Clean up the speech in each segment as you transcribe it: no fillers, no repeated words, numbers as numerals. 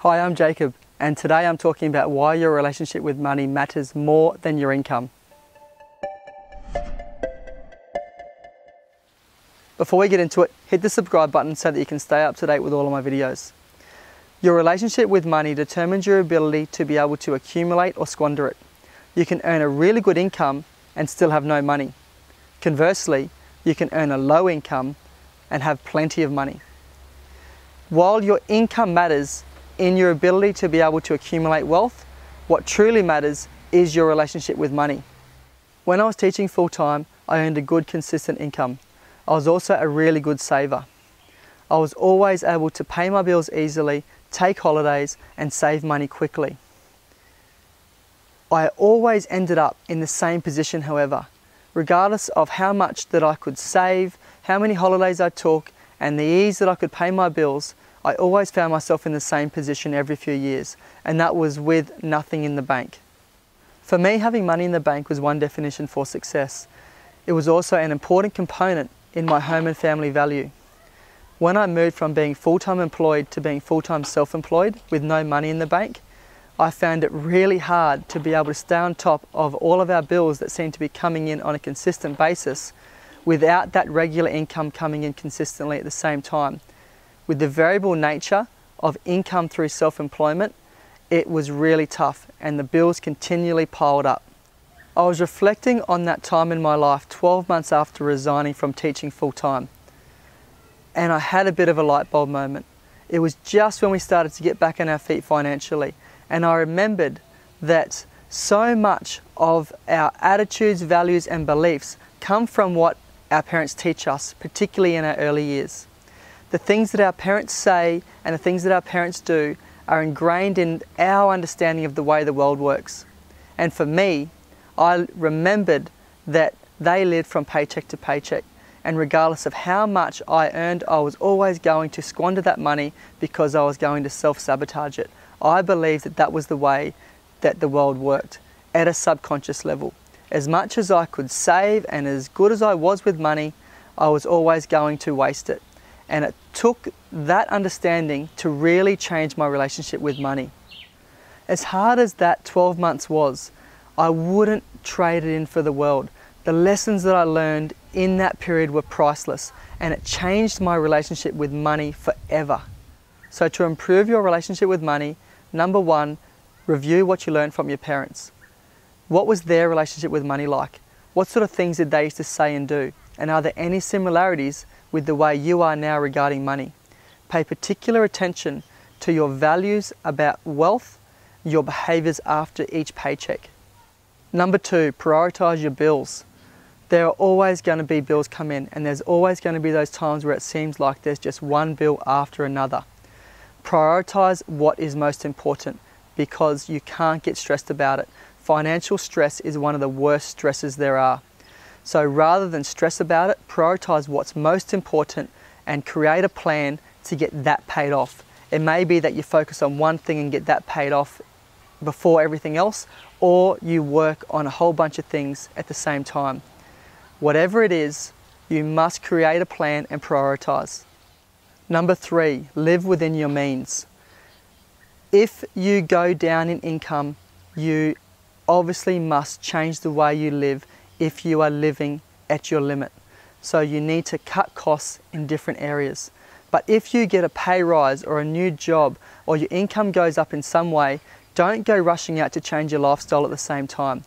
Hi, I'm Jacob, and today I'm talking about why your relationship with money matters more than your income. Before we get into it, hit the subscribe button so that you can stay up to date with all of my videos. Your relationship with money determines your ability to be able to accumulate or squander it. You can earn a really good income and still have no money. Conversely, you can earn a low income and have plenty of money. While your income matters in your ability to be able to accumulate wealth, what truly matters is your relationship with money. When I was teaching full-time, I earned a good consistent income. I was also a really good saver. I was always able to pay my bills easily, take holidays, and save money quickly. I always ended up in the same position, however, regardless of how much that I could save, how many holidays I took, and the ease that I could pay my bills. I always found myself in the same position every few years, and that was with nothing in the bank. For me, having money in the bank was one definition for success. It was also an important component in my home and family value. When I moved from being full-time employed to being full-time self-employed with no money in the bank, I found it really hard to be able to stay on top of all of our bills that seemed to be coming in on a consistent basis without that regular income coming in consistently at the same time. With the variable nature of income through self-employment, it was really tough and the bills continually piled up. I was reflecting on that time in my life 12 months after resigning from teaching full-time, and I had a bit of a light bulb moment. It was just when we started to get back on our feet financially, and I remembered that so much of our attitudes, values and beliefs come from what our parents teach us, particularly in our early years. The things that our parents say and the things that our parents do are ingrained in our understanding of the way the world works. And for me, I remembered that they lived from paycheck to paycheck, and regardless of how much I earned, I was always going to squander that money because I was going to self-sabotage it. I believed that that was the way that the world worked at a subconscious level. As much as I could save and as good as I was with money, I was always going to waste it. And it took that understanding to really change my relationship with money. As hard as that 12 months was, I wouldn't trade it in for the world. The lessons that I learned in that period were priceless, and it changed my relationship with money forever. So to improve your relationship with money, number one, review what you learned from your parents. What was their relationship with money like? What sort of things did they used to say and do? And are there any similarities with the way you are now regarding money? Pay particular attention to your values about wealth, your behaviours after each paycheck. Number two, prioritise your bills. There are always going to be bills come in, and there's always going to be those times where it seems like there's just one bill after another. Prioritise what is most important because you can't get stressed about it. Financial stress is one of the worst stresses there are. So rather than stress about it, prioritise what's most important and create a plan to get that paid off. It may be that you focus on one thing and get that paid off before everything else, or you work on a whole bunch of things at the same time. Whatever it is, you must create a plan and prioritise. Number three, live within your means. If you go down in income, you obviously must change the way you live if you are living at your limit. So you need to cut costs in different areas. But if you get a pay rise or a new job or your income goes up in some way, don't go rushing out to change your lifestyle at the same time.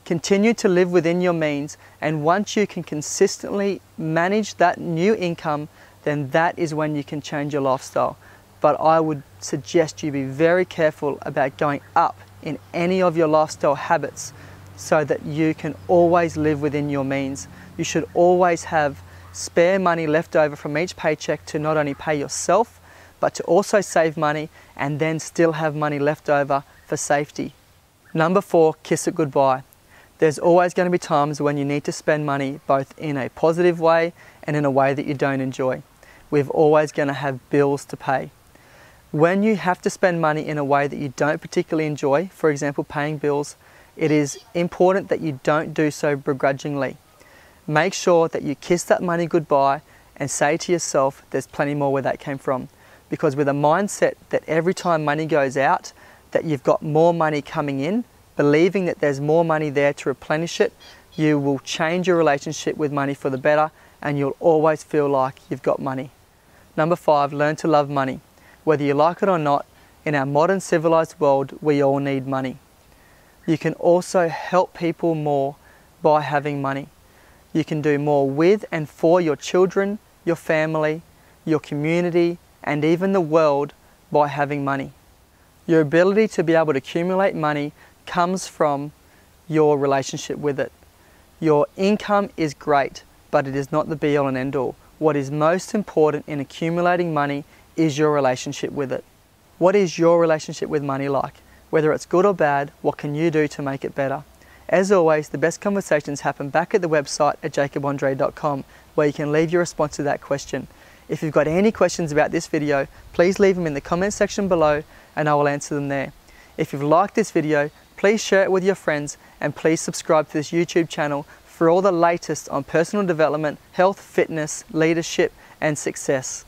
Continue to live within your means, and once you can consistently manage that new income, then that is when you can change your lifestyle. But I would suggest you be very careful about going up in any of your lifestyle habits so that you can always live within your means. You should always have spare money left over from each paycheck to not only pay yourself, but to also save money and then still have money left over for safety. Number four, kiss it goodbye. There's always going to be times when you need to spend money both in a positive way and in a way that you don't enjoy. We're always going to have bills to pay. When you have to spend money in a way that you don't particularly enjoy, for example paying bills, it is important that you don't do so begrudgingly. Make sure that you kiss that money goodbye and say to yourself, there's plenty more where that came from. because with a mindset that every time money goes out, that you've got more money coming in, believing that there's more money there to replenish it, you will change your relationship with money for the better, and you'll always feel like you've got money. Number 5, learn to love money. Whether you like it or not, in our modern civilized world, we all need money. You can also help people more by having money. You can do more with and for your children, your family, your community, and even the world by having money. Your ability to be able to accumulate money comes from your relationship with it. Your income is great, but it is not the be all and end all. What is most important in accumulating money is your relationship with it. What is your relationship with money like? Whether it's good or bad, what can you do to make it better? As always, the best conversations happen back at the website at jacobandre.com, where you can leave your response to that question. If you've got any questions about this video, please leave them in the comment section below and I will answer them there. If you've liked this video, please share it with your friends and please subscribe to this YouTube channel for all the latest on personal development, health, fitness, leadership and success.